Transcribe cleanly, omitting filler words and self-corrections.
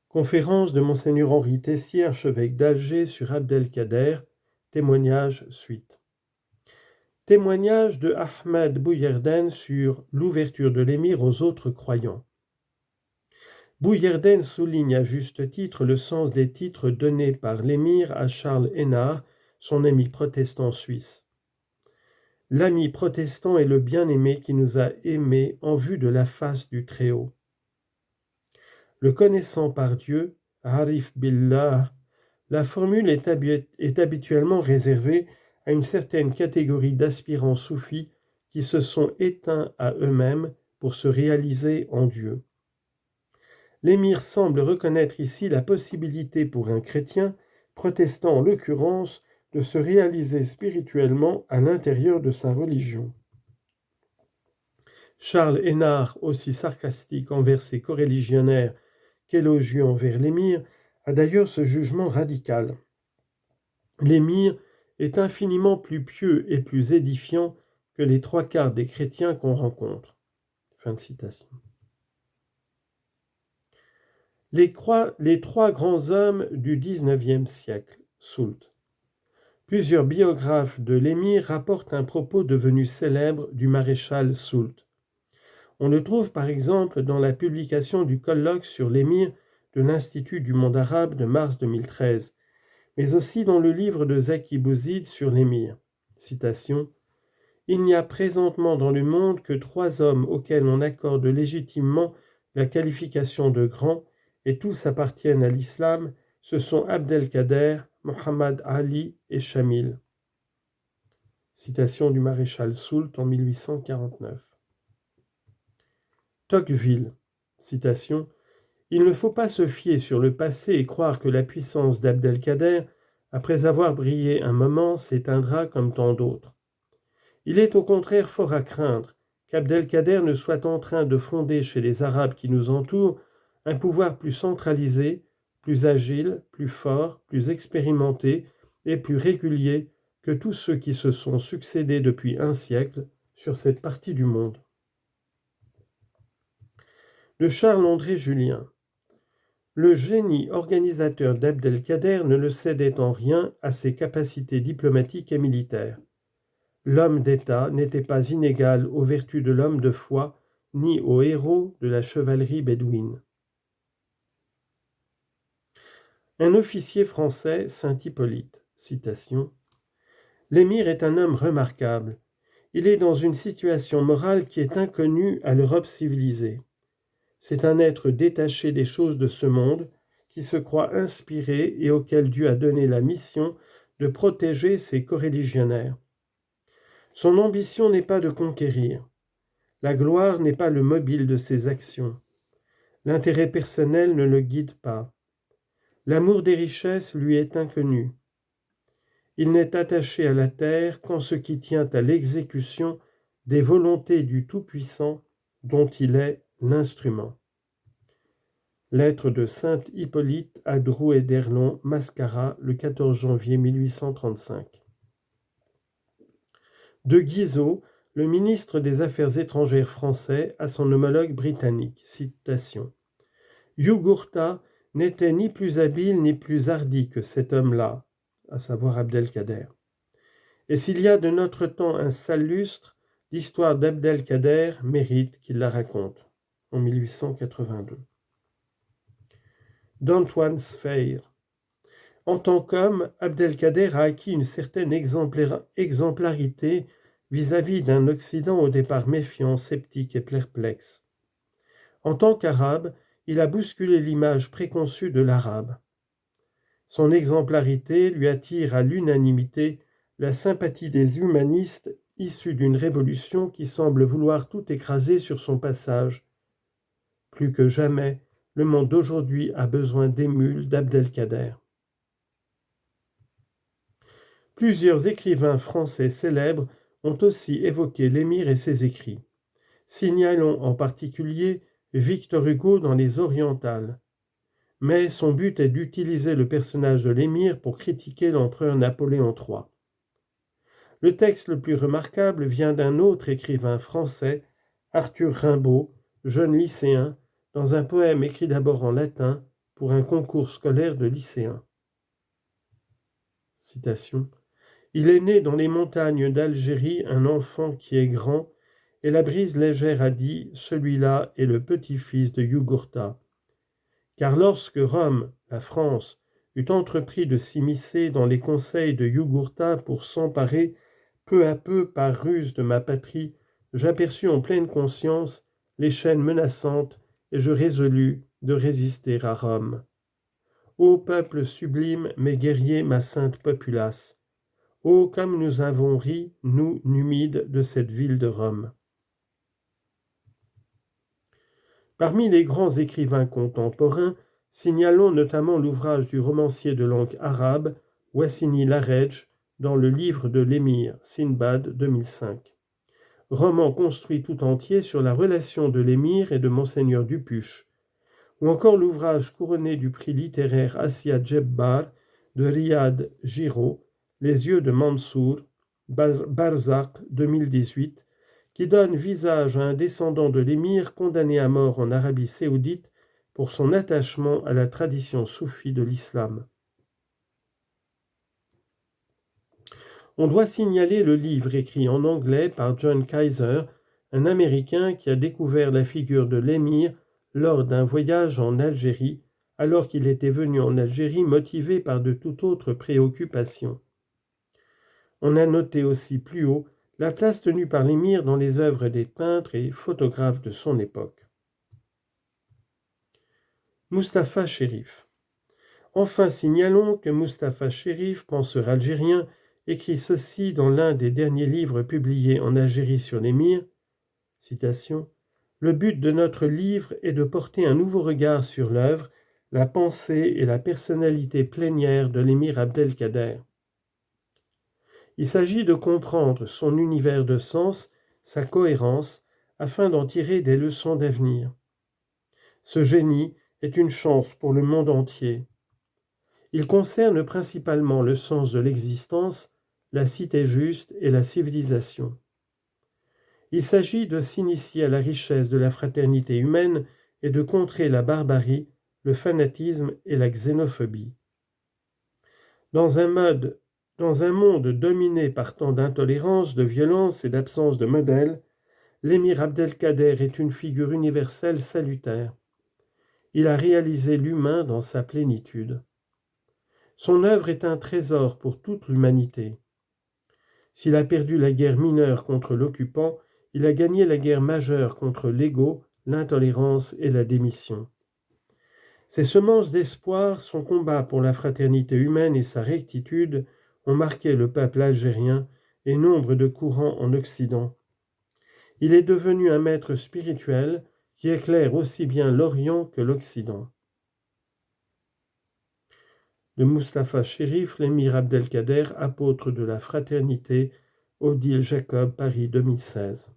Conférence de Monseigneur Henri Tessier, archevêque d'Alger, sur Abdelkader, témoignage suite. Témoignage de Ahmed Bouyerden sur l'ouverture de l'émir aux autres croyants. Bouyerden souligne à juste titre le sens des titres donnés par l'émir à Charles Hénard, son ami protestant suisse. L'ami protestant est le bien-aimé qui nous a aimés en vue de la face du Très-Haut. Le connaissant par Dieu, Arif Billah, la formule est habituellement réservée à une certaine catégorie d'aspirants soufis qui se sont éteints à eux-mêmes pour se réaliser en Dieu. L'émir semble reconnaître ici la possibilité pour un chrétien, protestant en l'occurrence, de se réaliser spirituellement à l'intérieur de sa religion. Charles Hénard, aussi sarcastique envers ses coreligionnaires qu'élogieux envers l'émir, a d'ailleurs ce jugement radical. L'émir est infiniment plus pieux et plus édifiant que les 3/4 des chrétiens qu'on rencontre. Fin de citation. Les trois grands hommes du XIXe siècle, Soult. Plusieurs biographes de l'émir rapportent un propos devenu célèbre du maréchal Soult. On le trouve par exemple dans la publication du colloque sur l'émir de l'Institut du monde arabe de mars 2013, mais aussi dans le livre de Zaki Bouzid sur l'émir. Citation : « Il n'y a présentement dans le monde que 3 hommes auxquels on accorde légitimement la qualification de grands, et tous appartiennent à l'islam, ce sont Abdelkader, Mohammad Ali et Shamil. » Citation du maréchal Soult en 1849. Tocqueville, citation : « Il ne faut pas se fier sur le passé et croire que la puissance d'Abdelkader, après avoir brillé un moment, s'éteindra comme tant d'autres. Il est au contraire fort à craindre qu'Abdelkader ne soit en train de fonder chez les Arabes qui nous entourent un pouvoir plus centralisé, plus agile, plus fort, plus expérimenté et plus régulier que tous ceux qui se sont succédés depuis un siècle sur cette partie du monde. » De Charles-André Julien. Le génie organisateur d'Abdelkader ne le cédait en rien à ses capacités diplomatiques et militaires. L'homme d'État n'était pas inégal aux vertus de l'homme de foi, ni aux héros de la chevalerie bédouine. Un officier français, Saint-Hippolyte, citation : « L'émir est un homme remarquable. Il est dans une situation morale qui est inconnue à l'Europe civilisée. C'est un être détaché des choses de ce monde, qui se croit inspiré et auquel Dieu a donné la mission de protéger ses coreligionnaires. Son ambition n'est pas de conquérir. La gloire n'est pas le mobile de ses actions. L'intérêt personnel ne le guide pas. L'amour des richesses lui est inconnu. Il n'est attaché à la terre qu'en ce qui tient à l'exécution des volontés du Tout-Puissant dont il est l'instrument. » Lettre de Saint Hippolyte à Drouet d'Erlon, Mascara, le 14 janvier 1835. De Guizot, le ministre des Affaires étrangères français, à son homologue britannique. Citation : « Yugurta n'était ni plus habile ni plus hardi que cet homme-là, à savoir Abdelkader. Et s'il y a de notre temps un sale lustre, l'histoire d'Abdelkader mérite qu'il la raconte. » En 1882. D'Antoine Sfeir. En tant qu'homme, Abdelkader a acquis une certaine exemplarité vis-à-vis d'un Occident au départ méfiant, sceptique et perplexe. En tant qu'arabe, il a bousculé l'image préconçue de l'arabe. Son exemplarité lui attire à l'unanimité la sympathie des humanistes issus d'une révolution qui semble vouloir tout écraser sur son passage. Plus que jamais, le monde d'aujourd'hui a besoin d'émules d'Abdelkader. Plusieurs écrivains français célèbres ont aussi évoqué l'émir et ses écrits. Signalons en particulier Victor Hugo dans Les Orientales. Mais son but est d'utiliser le personnage de l'émir pour critiquer l'empereur Napoléon III. Le texte le plus remarquable vient d'un autre écrivain français, Arthur Rimbaud, jeune lycéen, dans un poème écrit d'abord en latin, pour un concours scolaire de lycéens. Citation. Il est né dans les montagnes d'Algérie un enfant qui est grand, et la brise légère a dit, celui-là est le petit-fils de Jugurtha. Car lorsque Rome, la France, eut entrepris de s'immiscer dans les conseils de Jugurtha pour s'emparer peu à peu par ruse de ma patrie, j'aperçus en pleine conscience les chaînes menaçantes et je résolus de résister à Rome. Ô peuple sublime, mes guerriers, ma sainte populace, ô comme nous avons ri, nous, Numides, de cette ville de Rome. Parmi les grands écrivains contemporains, signalons notamment l'ouvrage du romancier de langue arabe, Wassini Laredj, dans le livre de l'émir, Sinbad, 2005. Roman construit tout entier sur la relation de l'émir et de Monseigneur Dupuche, ou encore l'ouvrage couronné du prix littéraire Assia Djebbar de Riyad Giraud, Les yeux de Mansour, Barzakh 2018, qui donne visage à un descendant de l'émir condamné à mort en Arabie saoudite pour son attachement à la tradition soufie de l'islam. On doit signaler le livre écrit en anglais par John Kaiser, un Américain qui a découvert la figure de l'émir lors d'un voyage en Algérie, alors qu'il était venu en Algérie motivé par de toute autre préoccupation. On a noté aussi plus haut la place tenue par l'émir dans les œuvres des peintres et photographes de son époque. Mustapha Chérif. Enfin, signalons que Mustapha Chérif, penseur algérien, écrit ceci dans l'un des derniers livres publiés en Algérie sur l'émir, citation, « Le but de notre livre est de porter un nouveau regard sur l'œuvre, la pensée et la personnalité plénière de l'émir Abdelkader. Il s'agit de comprendre son univers de sens, sa cohérence, afin d'en tirer des leçons d'avenir. Ce génie est une chance pour le monde entier. Il concerne principalement le sens de l'existence, la cité juste et la civilisation. Il s'agit de s'initier à la richesse de la fraternité humaine et de contrer la barbarie, le fanatisme et la xénophobie. Dans un monde dominé par tant d'intolérance, de violence et d'absence de modèle, l'émir Abdelkader est une figure universelle salutaire. Il a réalisé l'humain dans sa plénitude. Son œuvre est un trésor pour toute l'humanité. S'il a perdu la guerre mineure contre l'occupant, il a gagné la guerre majeure contre l'ego, l'intolérance et la démission. Ses semences d'espoir, son combat pour la fraternité humaine et sa rectitude ont marqué le peuple algérien et nombre de courants en Occident. Il est devenu un maître spirituel qui éclaire aussi bien l'Orient que l'Occident. De Mustapha Chérif, l'émir Abdelkader, apôtre de la fraternité, Odile Jacob, Paris 2016.